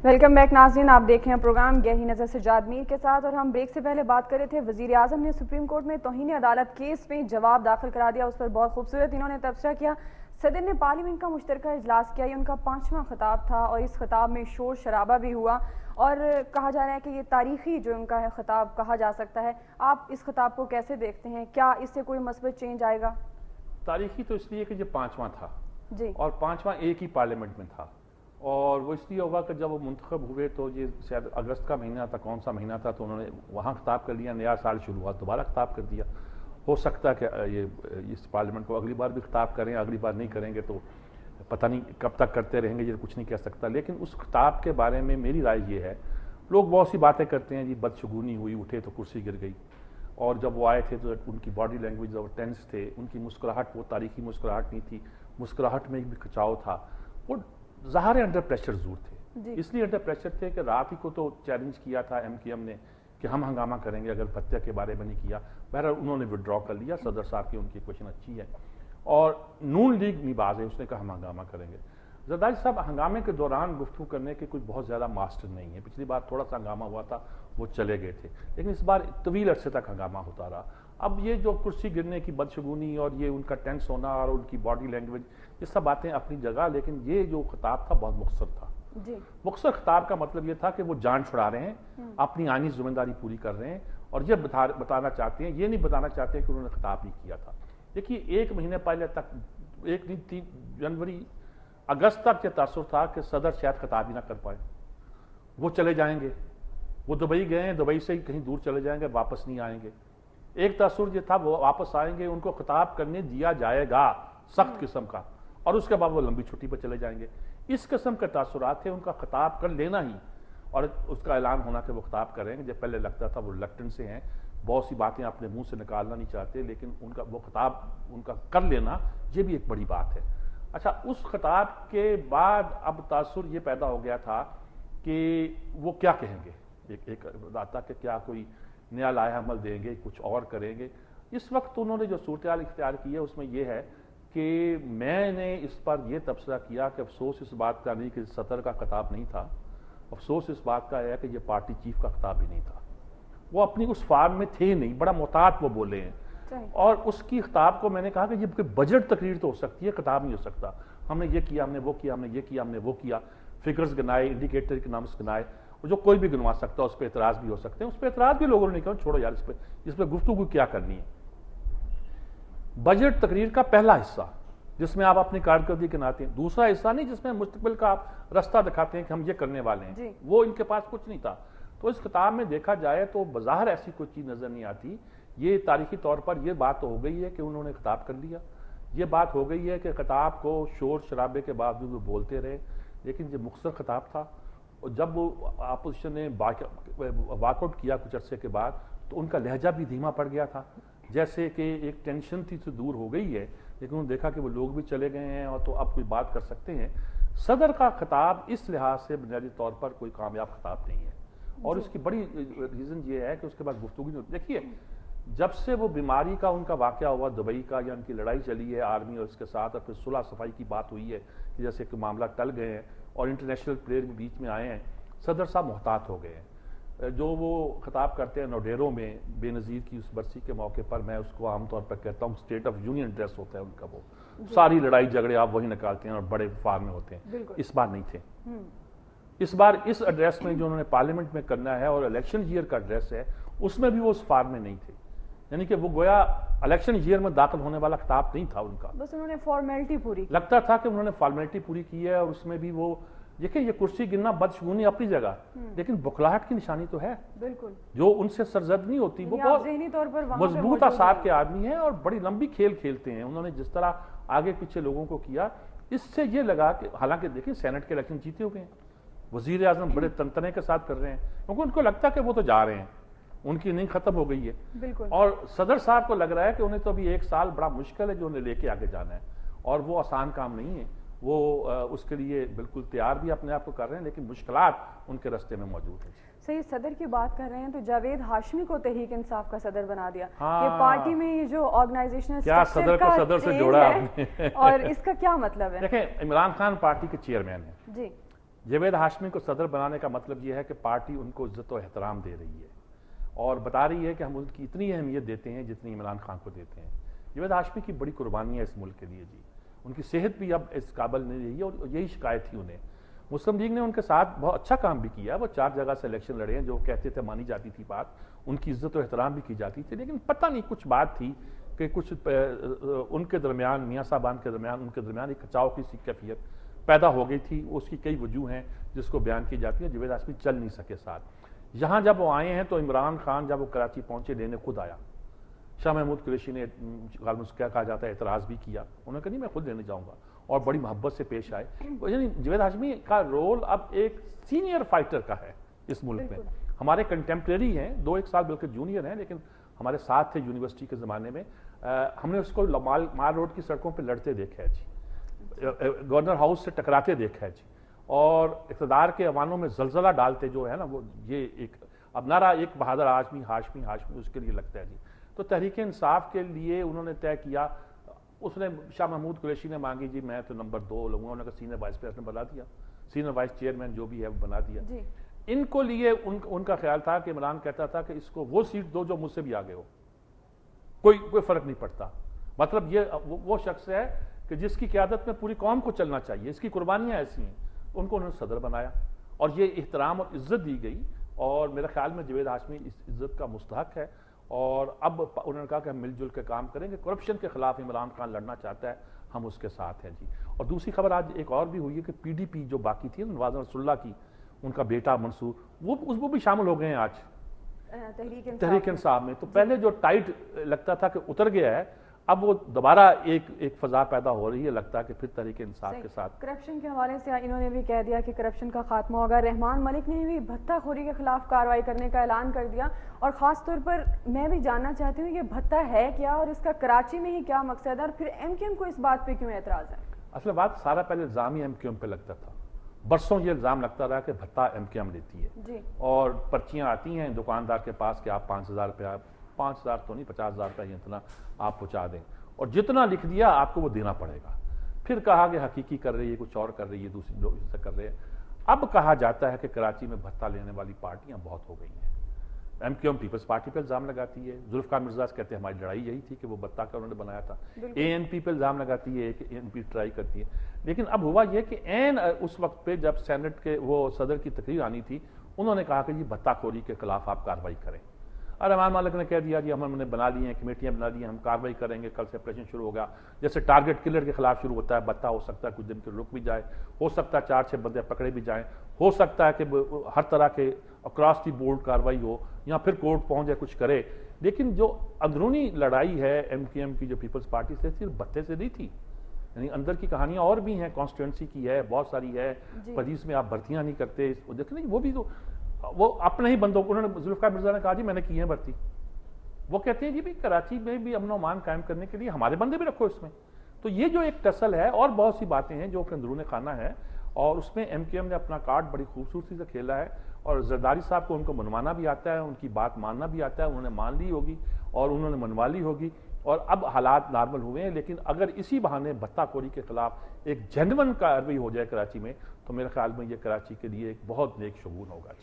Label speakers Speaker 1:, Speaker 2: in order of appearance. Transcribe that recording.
Speaker 1: Welcome back ناظرین، آپ دیکھ رہے ہیں پروگرام گہری نظر سجاد میر کے ساتھ، اور ہم بریک سے پہلے بات کر رہے تھے وزیر اعظم نے سپریم کورٹ میں توہین عدالت کیس میں جواب داخل کرا دیا، اس پر بہت خوبصورت انہوں نے تبصرہ کیا۔ صدر نے پارلیمنٹ کا مشترکہ اجلاس کیا، یہ ان کا 5واں خطاب تھا اور اس خطاب میں شور شرابہ بھی ہوا، اور کہا جا رہا ہے کہ یہ تاریخی جو ان کا ہے خطاب کہا جا سکتا ہے۔ آپ اس خطاب کو کیسے دیکھتے ہیں؟ کیا اس سے کوئی مثبت چینج آئے گا؟
Speaker 2: تاریخی تو اس لیے کہ یہ 5واں تھا
Speaker 1: جی،
Speaker 2: اور 5واں ایک ہی پارلیمنٹ میں تھا، اور وہ اس لیے ہوگا کہ جب وہ منتخب ہوئے تو یہ شاید اگست کا مہینہ تھا، کون سا مہینہ تھا، تو انہوں نے وہاں خطاب کر لیا، نیا سال شروع ہوا دوبارہ خطاب کر دیا۔ ہو سکتا ہے کہ یہ اس پارلیمنٹ کو اگلی بار بھی خطاب کریں، اگلی بار نہیں کریں گے تو پتہ نہیں کب تک کرتے رہیں گے، یہ کچھ نہیں کہہ سکتا۔ لیکن اس خطاب کے بارے میں میری رائے یہ ہے، لوگ بہت سی باتیں کرتے ہیں، جی بدشگونی ہوئی، اٹھے تو کرسی گر گئی، اور جب وہ آئے تھے تو ان کی باڈی لینگویج اور ٹینس تھے، ان کی مسکراہٹ وہ تاریخی مسکراہٹ نہیں تھی، مسکراہٹ میں بھی کھچاؤ تھا، وہ ظاہر انڈر پریشر ضرور تھے، اس لیے انڈر پریشر تھے کہ رات ہی کو تو چیلنج کیا تھا ایم کیو ایم نے کہ ہم ہنگامہ کریں گے اگر بھتیہ کے بارے میں نہیں کیا۔ بہرحال انہوں نے وڈرا کر لیا، صدر صاحب کی ان کی کوششن اچھی ہے، اور نون لیگ بھی باز ہے، اس نے کہا ہم ہنگامہ کریں گے۔ زرداری صاحب ہنگامے کے دوران گفتگو کرنے کے کوئی بہت زیادہ ماسٹر نہیں ہے، پچھلی بار تھوڑا سا ہنگامہ ہوا تھا، وہ چلے گئے تھے، لیکن اس بار طویل عرصے تک ہنگامہ ہوتا رہا۔ اب یہ جو کرسی گرنے کی بدشگونی اور یہ ان کا ٹینس ہونا اور ان کی باڈی لینگویج، یہ سب باتیں اپنی جگہ، لیکن یہ جو خطاب تھا بہت مختصر تھا۔ مختصر خطاب کا مطلب یہ تھا کہ وہ جان چھڑا رہے ہیں، اپنی آئینی ذمہ داری پوری کر رہے ہیں، اور یہ بتانا چاہتے ہیں، یہ نہیں بتانا چاہتے کہ انہوں نے خطاب نہیں کیا تھا۔ دیکھیے 1 مہینے پہلے تک، 3 جنوری اگست تک یہ تاثر تھا کہ صدر شاید خطاب ہی نہ کر پائے، وہ چلے جائیں گے، وہ دبئی گئے ہیں، دبئی سے کہیں دور چلے جائیں گے، واپس نہیں آئیں گے۔ ایک تاثر یہ تھا وہ واپس آئیں گے، ان کو خطاب کرنے دیا جائے گا سخت قسم کا، اور اس کے بعد وہ لمبی چھٹی پر چلے جائیں گے۔ اس قسم کے تاثرات تھے، ان کا خطاب کر لینا ہی اور اس کا اعلان ہونا کہ وہ خطاب کریں گے۔ جب پہلے لگتا تھا وہ ریلکٹنٹ سے ہیں، بہت سی باتیں اپنے منہ سے نکالنا نہیں چاہتے، لیکن ان کا وہ خطاب ان کا کر لینا یہ بھی ایک بڑی بات ہے۔ اچھا، اس خطاب کے بعد اب تاثر یہ پیدا ہو گیا تھا کہ وہ کیا کہیں گے، ایک آتا کہ کیا کوئی نیا لائحہ عمل دیں گے، کچھ اور کریں گے۔ اس وقت انہوں نے جو صورتحال اختیار کی ہے اس میں یہ ہے کہ میں نے اس پر یہ تبصرہ کیا کہ افسوس اس بات کا نہیں کہ صدر کا خطاب نہیں تھا، افسوس اس بات کا ہے کہ یہ پارٹی چیف کا خطاب بھی نہیں تھا، وہ اپنی اس فارم میں تھے نہیں، بڑا محتاط وہ بولے ہیں، اور اس کی خطاب کو میں نے کہا کہ یہ بجٹ تقریر تو ہو سکتی ہے، خطاب نہیں ہو سکتا۔ ہم نے یہ کیا، ہم نے وہ کیا، ہم نے یہ کیا، ہم نے وہ کیا، فگرز گنائے، انڈیکیٹر اکنامکس گنائے، جو کوئی بھی گنوا سکتا ہے، اس پہ اعتراض بھی ہو سکتے ہیں، اس پہ اعتراض بھی لوگوں نے کہا چھوڑو یار، اس پہ گفتگو کیا کرنی ہے۔ بجٹ تقریر کا پہلا حصہ جس میں آپ اپنی کارکردگی گناتے ہیں، دوسرا حصہ نہیں جس میں مستقبل کا آپ رستہ دکھاتے ہیں کہ ہم یہ کرنے والے ہیں، وہ ان کے پاس کچھ نہیں تھا۔ تو اس خطاب میں دیکھا جائے تو بظاہر ایسی کوئی چیز نظر نہیں آتی۔ یہ تاریخی طور پر یہ بات تو ہو گئی ہے کہ انہوں نے خطاب کر لیا، یہ بات ہو گئی ہے کہ خطاب کو شور شرابے کے باوجود وہ بولتے رہے، لیکن یہ مختصر خطاب تھا، اور جب وہ اپوزیشن نے واک آؤٹ کیا کچھ عرصے کے بعد تو ان کا لہجہ بھی دھیما پڑ گیا تھا، جیسے کہ ایک ٹینشن تھی سے دور ہو گئی ہے، لیکن انہوں نے دیکھا کہ وہ لوگ بھی چلے گئے ہیں اور تو اب کوئی بات کر سکتے ہیں۔ صدر کا خطاب اس لحاظ سے بنیادی طور پر کوئی کامیاب خطاب نہیں ہے، اور اس کی بڑی ریزن یہ ہے کہ اس کے بعد گفتگو نہیں ہوتی۔ دیکھیے جب سے وہ بیماری کا ان کا واقعہ ہوا دبئی کا، یا ان کی لڑائی چلی ہے آرمی اور اس کے ساتھ، اور پھر صلح صفائی کی بات ہوئی ہے کہ جیسے کہ معاملہ ٹل گئے ہیں اور انٹرنیشنل پلیئر بھی بیچ میں آئے ہیں، صدر صاحب محتاط ہو گئے ہیں۔ جو وہ خطاب کرتے ہیں نوڈیرو میں بے نظیر کی اس برسی کے موقع پر، میں اس کو عام طور پر کہتا ہوں اسٹیٹ آف یونین ایڈریس ہوتا ہے ان کا، وہ ساری لڑائی جھگڑے آپ وہی نکالتے ہیں اور بڑے فار میں ہوتے ہیں، اس بار نہیں تھے۔ اس بار اس ایڈریس میں جو انہوں نے پارلیمنٹ میں کرنا ہے اور الیکشن ایئر کا ایڈریس ہے، اس میں بھی وہ اس فار میں نہیں تھے، یعنی کہ وہ گویا الیکشن ایئر میں داخل ہونے والا خطاب نہیں تھا ان کا،
Speaker 1: بس انہوں نے فارمیلٹی پوری کی،
Speaker 2: لگتا تھا کہ انہوں نے فارمیلٹی پوری کی ہے، اور اس میں بھی وہ دیکھیں یہ کرسی گرنا بدشگونی اپنی جگہ، لیکن بکلاہٹ کی نشانی تو ہے، بالکل جو ان سے سرزد نہیں ہوتی، وہ بہت
Speaker 1: ذہنی طور پر
Speaker 2: مضبوط اعصاب کے آدمی ہیں اور بڑی لمبی کھیل کھیلتے ہیں۔ انہوں نے جس طرح آگے پیچھے لوگوں کو کیا، اس سے یہ لگا کہ حالانکہ دیکھیں سینٹ کے الیکشن جیتے ہوئے ہیں، وزیر اعظم بڑے تنتنے کے ساتھ کر رہے ہیں، کیونکہ ان کو لگتا ہے کہ وہ تو جا رہے ہیں، ان کی نیند ختم ہو گئی ہے، اور صدر صاحب کو لگ رہا ہے کہ انہیں تو ابھی 1 سال بڑا مشکل ہے جو انہیں لے کے آگے جانا ہے، اور وہ آسان کام نہیں ہے، وہ اس کے لیے بالکل تیار بھی اپنے آپ کو کر رہے ہیں، لیکن مشکلات ان کے راستے میں موجود ہیں۔
Speaker 1: صحیح، صدر کی بات کر رہے ہیں تو جاوید ہاشمی کو تحریک انصاف کا صدر بنا دیا، یہ پارٹی میں یہ جو آرگنائزیشنل
Speaker 2: صدر کو صدر سے جوڑا آپ نے،
Speaker 1: اور اس کا کیا مطلب ہے؟
Speaker 2: دیکھیں عمران خان پارٹی کے چیئرمین ہیں،
Speaker 1: جی،
Speaker 2: جاوید ہاشمی کو صدر بنانے کا مطلب یہ ہے کہ پارٹی ان کو عزت و احترام دے رہی ہے اور بتا رہی ہے کہ ہم ان کی اتنی اہمیت دیتے ہیں جتنی عمران خان کو دیتے ہیں. جاوید ہاشمی کی بڑی قربانی ہے اس ملک کے لیے جی. ان کی صحت بھی اب اس قابل نہیں رہی ہے اور یہی شکایت تھی انہیں. مسلم لیگ نے ان کے ساتھ بہت اچھا کام بھی کیا. وہ 4 جگہ سے الیکشن لڑے ہیں, جو کہتے تھے مانی جاتی تھی بات, ان کی عزت و احترام بھی کی جاتی تھی, لیکن پتہ نہیں کچھ بات تھی کہ کچھ ان کے درمیان, میاں صاحبان کے درمیان, ان کے درمیان ایک کچاؤ کی سی کیفیت پیدا ہو گئی تھی. اس کی کئی وجوہ ہیں جس کو بیان کی جاتی ہے. جاوید ہاشمی چل نہیں سکے ساتھ. یہاں جب وہ آئے ہیں تو عمران خان جب وہ کراچی پہنچے لینے خود آیا. شاہ محمود قریشی نے غالباً کیا کہا جاتا ہے اعتراض بھی کیا. انہوں نے کہا نہیں میں خود لینے جاؤں گا, اور بڑی محبت سے پیش آئے. یعنی جاوید ہاشمی کا رول اب ایک سینئر فائٹر کا ہے اس ملک میں. ہمارے کنٹمپریری ہیں, 2-1 سال بلکہ جونیئر ہیں, لیکن ہمارے ساتھ تھے یونیورسٹی کے زمانے میں. ہم نے اس کو مال روڈ کی سڑکوں پہ لڑتے دیکھا ہے جی, گورنر ہاؤس سے ٹکراتے دیکھا ہے جی, اور اقتدار کے ایوانوں میں زلزلہ ڈالتے جو ہے نا, وہ یہ ایک اب نعرہ ایک بہادر ہاشمی ہاشمی ہاشمی اس کے لیے لگتا ہے جی. تو تحریک انصاف کے لیے انہوں نے طے کیا, اس نے شاہ محمود قریشی نے مانگی جی میں تو نمبر 2 لوں گا. انہوں نے کہا سینئر وائس پریزیڈنٹ بنا دیا, سینئر وائس چیئرمین جو بھی ہے وہ بنا دیا جی. ان کو لیے ان کا خیال تھا کہ عمران کہتا تھا کہ اس کو وہ سیٹ دو جو مجھ سے بھی آگے ہو, کوئی فرق نہیں پڑتا. مطلب یہ وہ شخص ہے کہ جس کی قیادت میں پوری قوم کو چلنا چاہیے, اس کی قربانیاں ایسی ہیں. ان کو انہوں نے صدر بنایا اور یہ احترام اور عزت دی گئی, اور میرے خیال میں جاوید ہاشمی اس عزت کا مستحق ہے. اور اب انہوں نے کہا کہ ہم مل جل کے کام کریں گے. کرپشن کے خلاف عمران خان لڑنا چاہتا ہے, ہم اس کے ساتھ ہیں جی. اور دوسری خبر آج ایک اور بھی ہوئی ہے کہ پی ڈی پی جو باقی تھی نواز رسول اللہ کی, ان کا بیٹا منصور, وہ بھی شامل ہو گئے ہیں آج تحریک انصاف میں. تو پہلے جو ٹائٹ لگتا تھا کہ اتر گیا ہے, اب وہ دوبارہ ایک فضا پیدا ہو رہی ہے, لگتا ہے کہ پھر تحریک انصاف کے ساتھ.
Speaker 1: کرپشن کے حوالے سے انہوں نے بھی کہہ دیا کہ کرپشن کا خاتمہ ہوگا. رحمان ملک نے بھی بھتہ خوری کے خلاف کارروائی کرنے کا اعلان کر دیا, اور خاص طور پر میں بھی جاننا چاہتی ہوں یہ بھتہ ہے کیا, اور اس کا کراچی میں ہی کیا مقصد ہے, اور پھر ایم کیو ایم کو اس بات پہ کیوں اعتراض ہے؟
Speaker 2: اصل بات سارا پہلے الزام ہی ایم کیو ایم پہ لگتا تھا. برسوں یہ الزام لگتا رہا کہ بھتہ ایم کیو ایم لیتی ہے جی. اور پرچیاں آتی ہیں دکاندار کے پاس کہ آپ 5,000 روپیہ, 5,000 تو نہیں 50,000 روپیہ اتنا آپ پہنچا دیں, اور جتنا لکھ دیا آپ کو وہ دینا پڑے گا. پھر کہا کہ حقیقی کر رہی ہے, کچھ اور کر رہی ہے, دوسری لوگ سے کر رہے ہیں. اب کہا جاتا ہے کہ کراچی میں بھتہ لینے والی پارٹیاں بہت ہو گئی ہیں. M Q M Peoples Party پہ الزام لگاتی ہے. ذوالفقار مرزا کہتے ہیں ہماری لڑائی یہی تھی کہ وہ بھتہ کا انہوں نے بنایا تھا. اے این پی پہ الزام لگاتی ہے, اے این پی ٹرائی کرتی ہے. لیکن اب ہوا یہ کہ این اس وقت پہ جب سینٹ کے وہ صدر کی تقریر آنی تھی, انہوں نے کہا کہ جی بھتہ خوری کے خلاف آپ کارروائی کریں. اور رحمان ملک نے کہہ دیا جی ہم نے بنا لی ہیں, کمیٹیاں بنا لی ہیں, ہم کارروائی کریں گے, کل سے آپریشن شروع ہوگا. جیسے ٹارگٹ کلر کے خلاف شروع ہوتا ہے, بھتہ ہو سکتا ہے کچھ دن کے رک بھی جائے, ہو سکتا ہے 4-6 بندے پکڑے بھی جائیں, ہو سکتا ہے کہ ہر طرح کے اکراس دی بورڈ کارروائی ہو, یا پھر کورٹ پہنچ جائے کچھ کرے. لیکن جو اندرونی لڑائی ہے ایم کیو ایم کی جو پیپلز پارٹی سے, صرف بھتے سے نہیں تھی. یعنی اندر کی کہانیاں اور بھی ہیں, کانسٹیٹوئنسی کی ہے, بہت ساری ہے, پولیس میں آپ بھرتیاں نہیں کرتے. دیکھیں وہ بھی تو وہ اپنے ہی بندوں کو, انہوں نے ذوالفقار مرزا نے کہا جی میں نے کی ہیں بھرتی. وہ کہتے ہیں جی بھی کراچی میں بھی امن و امان قائم کرنے کے لیے ہمارے بندے بھی رکھو اس میں. تو یہ جو ایک ٹسل ہے, اور بہت سی باتیں ہیں جو کہ اندرون خانہ ہے, اور اس میں ایم کیو ایم نے اپنا کارڈ بڑی خوبصورتی سے کھیلا ہے. اور زرداری صاحب کو ان کو منوانا بھی آتا ہے, ان کی بات ماننا بھی آتا ہے. انہوں نے مان لی ہوگی اور انہوں نے منوا لی ہوگی, اور اب حالات نارمل ہوئے ہیں. لیکن اگر اسی بہانے بھتہ خوری کے خلاف ایک جینون کارروائی ہو جائے کراچی میں, تو میرے خیال میں یہ کراچی کے لیے ایک بہت نیک شگون ہوگا.